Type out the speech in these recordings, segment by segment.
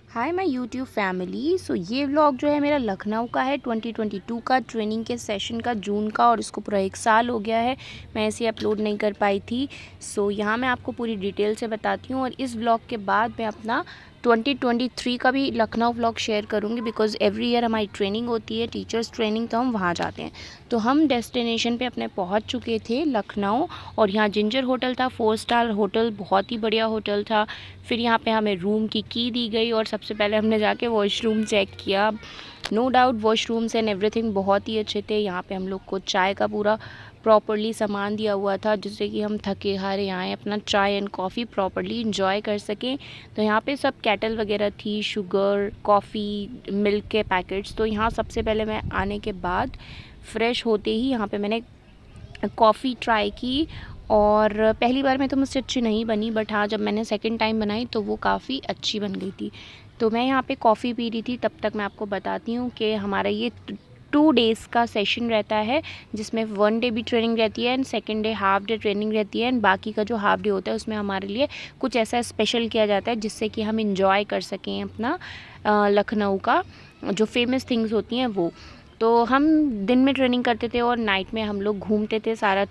Hi my YouTube family. So ये vlog जो है मेरा लखनऊ का है, 2022 का ट्रेनिंग के सेशन का, जून का, और इसको पूरा 1 साल हो गया है। मैं इसे अपलोड नहीं कर पाई थी। सो यहाँ मैं आपको पूरी डिटेल से बताती हूँ, और इस व्लॉग के बाद मैं अपना 2023 का भी लखनऊ व्लॉग शेयर करूँगी, बिकॉज़ एवरी ईयर हमारी ट्रेनिंग होती है, टीचर्स ट्रेनिंग, तो हम वहाँ जाते हैं। तो हम डेस्टिनेशन पे अपने पहुँच चुके थे लखनऊ, और यहाँ जिंजर होटल था, 4 स्टार होटल, बहुत ही बढ़िया होटल था। फिर यहाँ पे हमें रूम की दी गई, और सबसे पहले हमने जाके वॉशरूम चेक किया। No doubt washrooms and everything बहुत ही अच्छे थे। यहाँ पे हम लोग को चाय का पूरा प्रॉपरली सामान दिया हुआ था, जिससे कि हम थके हारे आए अपना चाय एंड कॉफ़ी प्रॉपरली इंजॉय कर सकें। तो यहाँ पे सब कैटल वगैरह थी, शुगर, कॉफ़ी, मिल्क के पैकेट्स। तो यहाँ सबसे पहले मैं आने के बाद फ्रेश होते ही यहाँ पे मैंने कॉफ़ी ट्राई की, और पहली बार में तो मुझसे अच्छी नहीं बनी, बट हाँ, जब मैंने सेकंड टाइम बनाई तो वो काफ़ी अच्छी बन गई थी। तो मैं यहाँ पे कॉफ़ी पी रही थी। तब तक मैं आपको बताती हूँ कि हमारा ये 2 डेज़ का सेशन रहता है, जिसमें 1 डे भी ट्रेनिंग रहती है and second day half day training रहती है, एंड बाकी का जो हाफ डे होता है उसमें हमारे लिए कुछ ऐसा स्पेशल किया जाता है जिससे कि हम इंजॉय कर सकें अपना लखनऊ का जो फेमस थिंग्स होती हैं वो। तो हम दिन में ट्रेनिंग करते थे और नाइट में हम लोग घूमते थे, सारा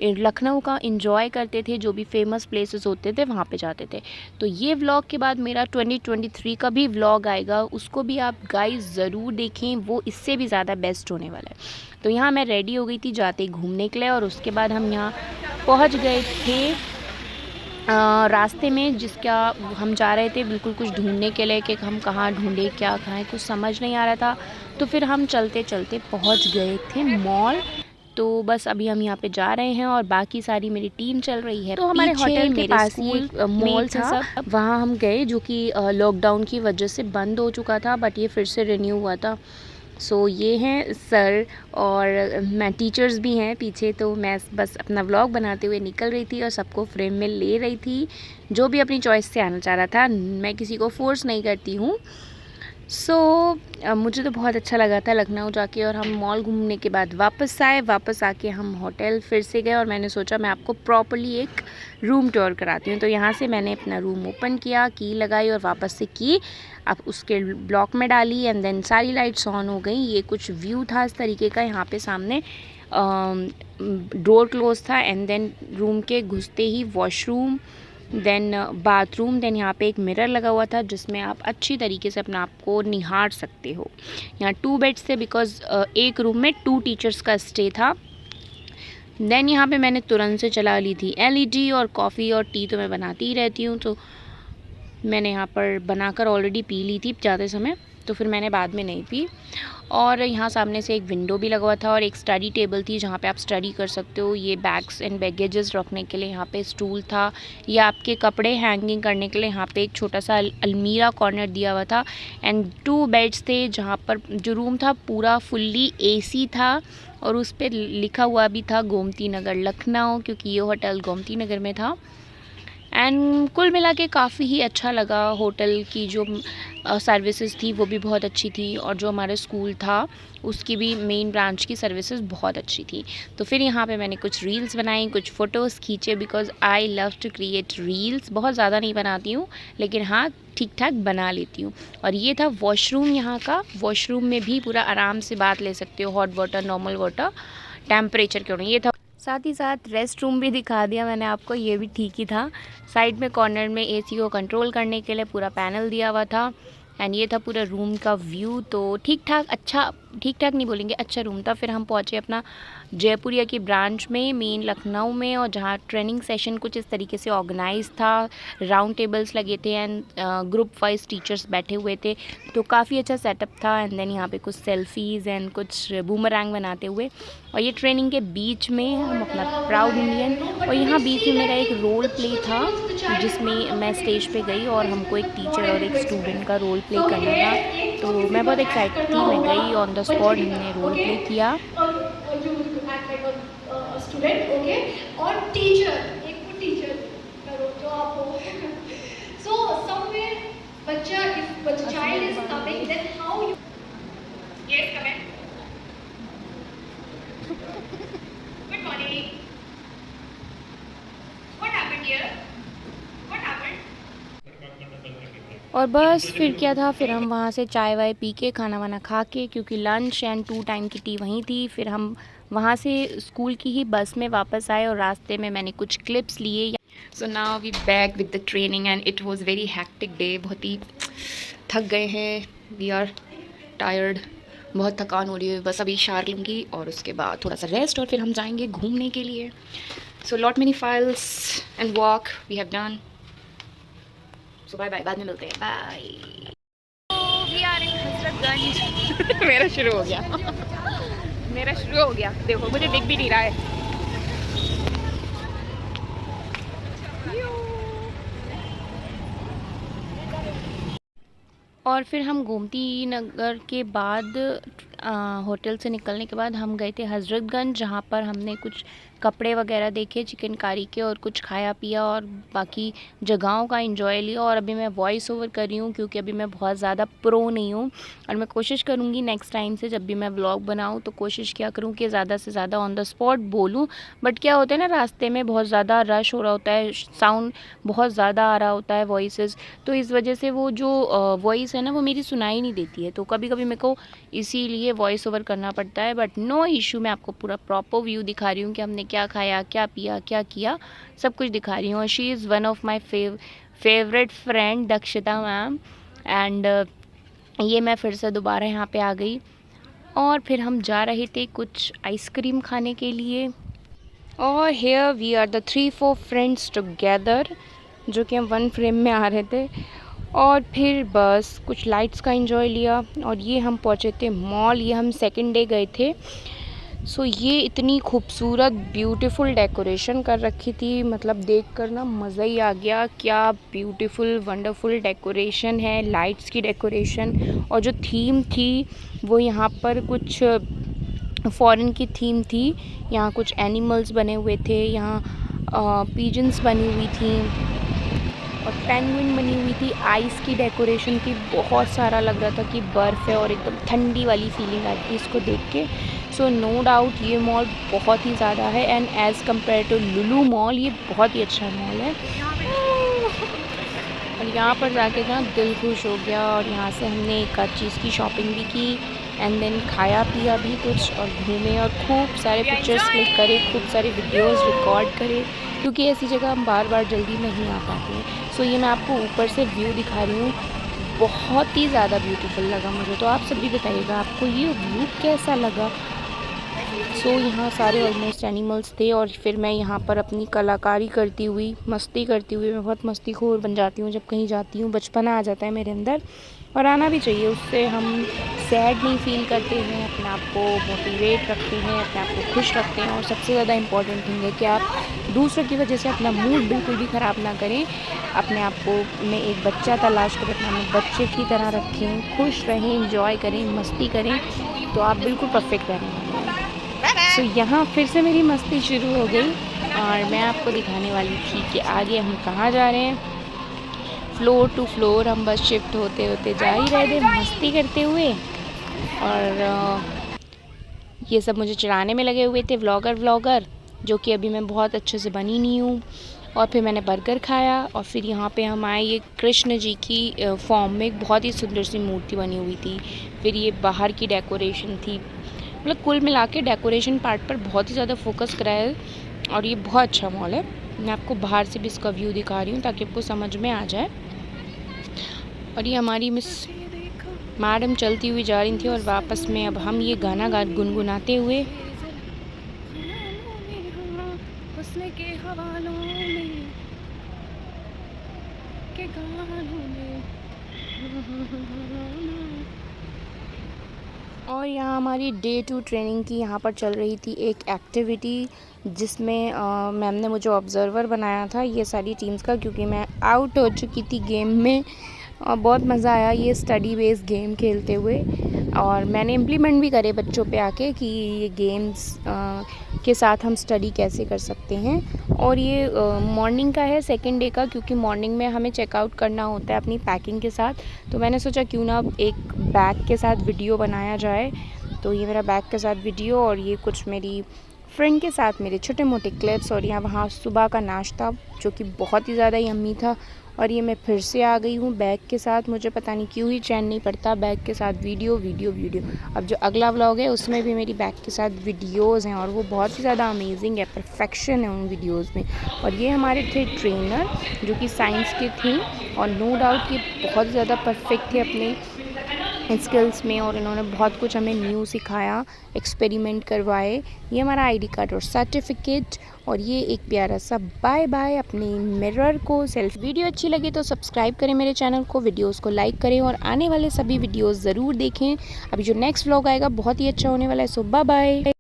लखनऊ का इंजॉय करते थे, जो भी फेमस प्लेसेस होते थे वहाँ पे जाते थे। तो ये व्लॉग के बाद मेरा 2023 का भी व्लॉग आएगा, उसको भी आप गाइस ज़रूर देखें, वो इससे भी ज़्यादा बेस्ट होने वाला है। तो यहाँ मैं रेडी हो गई थी जाते ही घूमने के लिए, और उसके बाद हम यहाँ पहुँच गए थे रास्ते में, जिसका हम जा रहे थे बिल्कुल कुछ ढूंढने के लिए कि हम कहाँ ढूंढे, क्या खाएं, कुछ समझ नहीं आ रहा था। तो फिर हम चलते चलते पहुँच गए थे मॉल। तो बस अभी हम यहाँ पे जा रहे हैं, और बाकी सारी मेरी टीम चल रही है। तो हमारे होटल के पास ही एक मॉल था, वहाँ हम गए, जो कि लॉकडाउन की वजह से बंद हो चुका था, बट ये फिर से रिन्यू हुआ था। सो ये हैं सर, और मैं टीचर्स भी हैं पीछे। तो मैं बस अपना व्लॉग बनाते हुए निकल रही थी और सबको फ्रेम में ले रही थी, जो भी अपनी चॉइस से आना चाह रहा था। मैं किसी को फोर्स नहीं करती हूँ। मुझे तो बहुत अच्छा लगा था लखनऊ जाके, और हम मॉल घूमने के बाद वापस आए। वापस आके हम होटल फिर से गए, और मैंने सोचा मैं आपको प्रॉपर्ली एक रूम टूर कराती हूँ। तो यहाँ से मैंने अपना रूम ओपन किया, की लगाई, और वापस से की अब उसके ब्लॉक में डाली, एंड देन सारी लाइट्स ऑन हो गई। ये कुछ व्यू था इस तरीके का। यहाँ पे सामने डोर क्लोज था, एंड देन रूम के घुसते ही वॉशरूम, देन बाथरूम, देन यहाँ पे एक मिरर लगा हुआ था, जिसमें आप अच्छी तरीके से अपना आप को निहार सकते हो। यहाँ 2 बेड्स थे, बिकॉज एक रूम में 2 टीचर्स का स्टे था। देन यहाँ पे मैंने तुरंत से चला ली थी एलईडी, और कॉफ़ी और टी तो मैं बनाती ही रहती हूँ, तो मैंने यहाँ पर बनाकर ऑलरेडी पी ली थी जाते समय, तो फिर मैंने बाद में नहीं पी। और यहाँ सामने से एक विंडो भी लगा हुआ था, और एक स्टडी टेबल थी जहाँ पे आप स्टडी कर सकते हो। ये बैग्स एंड बैगेजेस रखने के लिए यहाँ पे स्टूल था, या आपके कपड़े हैंगिंग करने के लिए यहाँ पे एक छोटा सा अलमीरा कॉर्नर दिया हुआ था। एंड 2 बेड्स थे, जहाँ पर जो रूम था पूरा फुल्ली एसी था, और उस पर लिखा हुआ भी था गोमती नगर लखनऊ, क्योंकि ये होटल गोमती नगर में था। एंड कुल मिला के काफ़ी ही अच्छा लगा। होटल की जो सर्विसेज थी वो भी बहुत अच्छी थी, और जो हमारा स्कूल था उसकी भी मेन ब्रांच की सर्विसेज बहुत अच्छी थी। तो फिर यहाँ पे मैंने कुछ रील्स बनाई, कुछ फ़ोटोज़ खींचे, because I love to create reels. बहुत ज़्यादा नहीं बनाती हूँ, लेकिन हाँ ठीक ठाक बना लेती हूँ। और ये था वॉशरूम यहाँ का। वॉशरूम में भी पूरा आराम से बात ले सकते हो, hot water, normal water, temperature के नहीं। ये था, साथ ही साथ रेस्ट रूम भी दिखा दिया मैंने आपको, ये भी ठीक ही था। साइड में कॉर्नर में एसी को कंट्रोल करने के लिए पूरा पैनल दिया हुआ था, एंड ये था पूरा रूम का व्यू। तो ठीक ठाक, अच्छा, ठीक ठाक नहीं बोलेंगे, अच्छा रूम था। फिर हम पहुँचे अपना जयपुरिया की ब्रांच में, मेन लखनऊ में, और जहाँ ट्रेनिंग सेशन कुछ इस तरीके से ऑर्गेनाइज था। राउंड टेबल्स लगे थे, एंड ग्रुप वाइज टीचर्स बैठे हुए थे, तो काफ़ी अच्छा सेटअप था। एंड देन यहाँ पे कुछ सेल्फीज़ एंड कुछ बूमरैंग बनाते हुए, और ये ट्रेनिंग के बीच में हम अपना प्राउड इंडियन। और यहाँ बीच में मेरा एक रोल प्ले था, जिसमें मैं स्टेज पे गई, और हमको एक टीचर और एक स्टूडेंट का रोल प्ले करना था। तो मैं बहुत एक्साइटेड थी, मैं गई, ऑन द स्पॉट हमने रोल प्ले किया। स्टूडेंट, ओके, और टीचर, एक को टीचर करो जो आप हो। सो समवेयर बच्चा, इफ बच्चा child is coming, then how you, yes come in, good morning, what happened here, what happened, और बस फिर क्या था, फिर हम वहाँ से चाय वाय पी के खाना वाना खा के, क्योंकि लंच एंड 2 टाइम की टी वहीं थी, फिर हम वहाँ से स्कूल की ही बस में वापस आए और रास्ते में मैंने कुछ क्लिप्स लिए। So now we back with the training and it was very hectic day. बहुत ही थक गए हैं, वी आर टायर्ड, बहुत थकान हो रही है। बस अभी शार लूँगी और उसके बाद थोड़ा सा रेस्ट और फिर हम जाएंगे घूमने के लिए। So lot many files and walk we have done. So bye bye, बाद में मिलते हैं, bye. We are in Hazratganj. मेरा शुरू हो गया मेरा शुरू हो गया, देखो मुझे दिख भी नहीं रहा है। और फिर हम गोमती नगर के बाद होटल से निकलने के बाद हम गए थे हजरतगंज, जहाँ पर हमने कुछ कपड़े वगैरह देखे चिकनकारी के और कुछ खाया पिया और बाकी जगहों का एंजॉय लिया। और अभी मैं वॉइस ओवर कर रही हूँ क्योंकि अभी मैं बहुत ज़्यादा प्रो नहीं हूँ, और मैं कोशिश करूँगी नेक्स्ट टाइम से जब भी मैं व्लॉग बनाऊँ तो कोशिश क्या करूँ कि ज़्यादा से ज़्यादा ऑन द स्पॉट बोलूँ। बट क्या होता है ना, रास्ते में बहुत ज़्यादा रश हो रहा होता है, साउंड बहुत ज़्यादा आ रहा होता है, वॉइसेस, तो इस वजह से वो जो वॉइस है ना वो मेरी सुनाई नहीं देती है, तो कभी कभी मेरे को इसीलिए वॉइस ओवर करना पड़ता है। बट नो इशू, मैं आपको पूरा प्रॉपर व्यू दिखा रही हूँ कि हमने क्या खाया, क्या पिया, क्या किया, सब कुछ दिखा रही हूँ। और she is one of my favourite friend Dakshita ma'am. And ये मैं फिर से दोबारा यहाँ पे आ गई और फिर हम जा रहे थे कुछ आइसक्रीम खाने के लिए। और here we are the 3-4 friends together, जो कि हम 1 फ्रेम में आ रहे थे। और फिर बस कुछ लाइट्स का एंजॉय लिया और ये हम पहुँचे थे मॉल। ये हम सेकंड डे गए थे। सो ये इतनी खूबसूरत ब्यूटीफुल डेकोरेशन कर रखी थी, मतलब देख कर ना मज़ा ही आ गया। क्या ब्यूटीफुल वंडरफुल डेकोरेशन है, लाइट्स की डेकोरेशन। और जो थीम थी वो यहाँ पर कुछ फॉरेन की थीम थी। यहाँ कुछ एनिमल्स बने हुए थे, यहाँ पिजन्स बनी हुई थी और पेंगुइन बनी हुई थी। आइस की डेकोरेशन थी, बहुत सारा लग रहा था कि बर्फ़ है और एकदम ठंडी वाली फीलिंग आई थी इसको देख के। सो नो डाउट ये मॉल बहुत ही ज़्यादा है, and as compare to Lulu mall ये बहुत ही अच्छा मॉल है। और यहाँ पर जाके ना दिल खुश हो गया और यहाँ से हमने एक आध चीज़ की शॉपिंग भी की एंड देन खाया पिया भी कुछ और घूमे और खूब सारे पिक्चर्स क्लिक करे, खूब सारे वीडियोस रिकॉर्ड करे, क्योंकि ऐसी जगह हम बार बार जल्दी नहीं आ पाते हैं। सो ये मैं आपको ऊपर से व्यू दिखा रही हूँ, बहुत ही ज़्यादा ब्यूटीफुल लगा मुझे। तो आप सब भी बताइएगा आपको ये व्यू कैसा लगा। सो यहाँ सारे ऑलमोस्ट एनिमल्स थे और फिर मैं यहाँ पर अपनी कलाकारी करती हुई, मस्ती करती हुई, मैं बहुत मस्तीखोर बन जाती हूँ जब कहीं जाती हूँ, बचपना आ जाता है मेरे अंदर और आना भी चाहिए। उससे हम सैड नहीं फील करते हैं, अपने आप को मोटिवेट रखते हैं, अपने आप को खुश रखते हैं। और सबसे ज़्यादा इम्पॉर्टेंट थिंग है कि आप दूसरों की वजह से अपना मूड बिल्कुल भी ख़राब ना करें, अपने आप को में एक बच्चा तलाश करें, अपने आप बच्चे की तरह रखें, खुश रहें, इंजॉय करें, मस्ती करें, तो आप बिल्कुल परफेक्ट रहेंगे। तो यहाँ फिर से मेरी मस्ती शुरू हो गई और मैं आपको दिखाने वाली थी कि आगे हम कहाँ जा रहे हैं। फ्लोर टू फ्लोर हम बस शिफ्ट होते होते जा ही रहे थे मस्ती करते हुए। और ये सब मुझे चिढ़ाने में लगे हुए थे व्लॉगर, जो कि अभी मैं बहुत अच्छे से बनी नहीं हूँ। और फिर मैंने बर्गर खाया और फिर यहाँ पे हम आए, ये कृष्ण जी की फॉर्म में एक बहुत ही सुंदर सी मूर्ति बनी हुई थी। फिर ये बाहर की डेकोरेशन थी, मतलब कुल मिला के डेकोरेशन पार्ट पर बहुत ही ज़्यादा फोकस करा है और ये बहुत अच्छा मॉल है। मैं आपको बाहर से भी इसका व्यू दिखा रही हूँ ताकि आपको समझ में आ जाए। और ये हमारी मिस मैडम चलती हुई जा रही थी और वापस में अब हम ये गाना गुनगुनाते हुए और यहाँ हमारी डे 2 ट्रेनिंग की यहाँ पर चल रही थी एक एक्टिविटी, जिसमें मैम ने मुझे ऑब्ज़र्वर बनाया था ये सारी टीम्स का, क्योंकि मैं आउट हो चुकी थी गेम में। बहुत मज़ा आया ये स्टडी बेस्ड गेम खेलते हुए और मैंने इम्प्लीमेंट भी करे बच्चों पे आके कि ये गेम्स के साथ हम स्टडी कैसे कर सकते हैं। और ये मॉर्निंग का है, सेकंड डे का, क्योंकि मॉर्निंग में हमें चेकआउट करना होता है अपनी पैकिंग के साथ। तो मैंने सोचा क्यों ना एक बैग के साथ वीडियो बनाया जाए। तो ये मेरा बैग के साथ वीडियो और ये कुछ मेरी फ्रेंड के साथ मेरे छोटे मोटे क्लिप्स और यहाँ वहाँ सुबह का नाश्ता जो कि बहुत ही ज़्यादा यम्मी था। और ये मैं फिर से आ गई हूँ बैग के साथ। मुझे पता नहीं क्यों ही चैन नहीं पड़ता, बैग के साथ वीडियो वीडियो वीडियो। अब जो अगला व्लॉग है उसमें भी मेरी बैग के साथ वीडियोज़ हैं और वो बहुत ही ज़्यादा अमेजिंग है, परफेक्शन है उन वीडियोज़ में। और ये हमारे थे ट्रेनर जो कि साइंस के थे और नो डाउट ये बहुत ज़्यादा परफेक्ट थे अपने स्किल्स में और इन्होंने बहुत कुछ हमें न्यू सिखाया, एक्सपेरिमेंट करवाए। ये हमारा आईडी कार्ड और सर्टिफिकेट और ये एक प्यारा सा बाय बाय अपने मिरर को सेल्फ। वीडियो अच्छी लगे तो सब्सक्राइब करें मेरे चैनल को, वीडियोस को लाइक करें और आने वाले सभी वीडियोस ज़रूर देखें। अभी जो नेक्स्ट व्लॉग आएगा बहुत ही अच्छा होने वाला है। सो बाय बाय।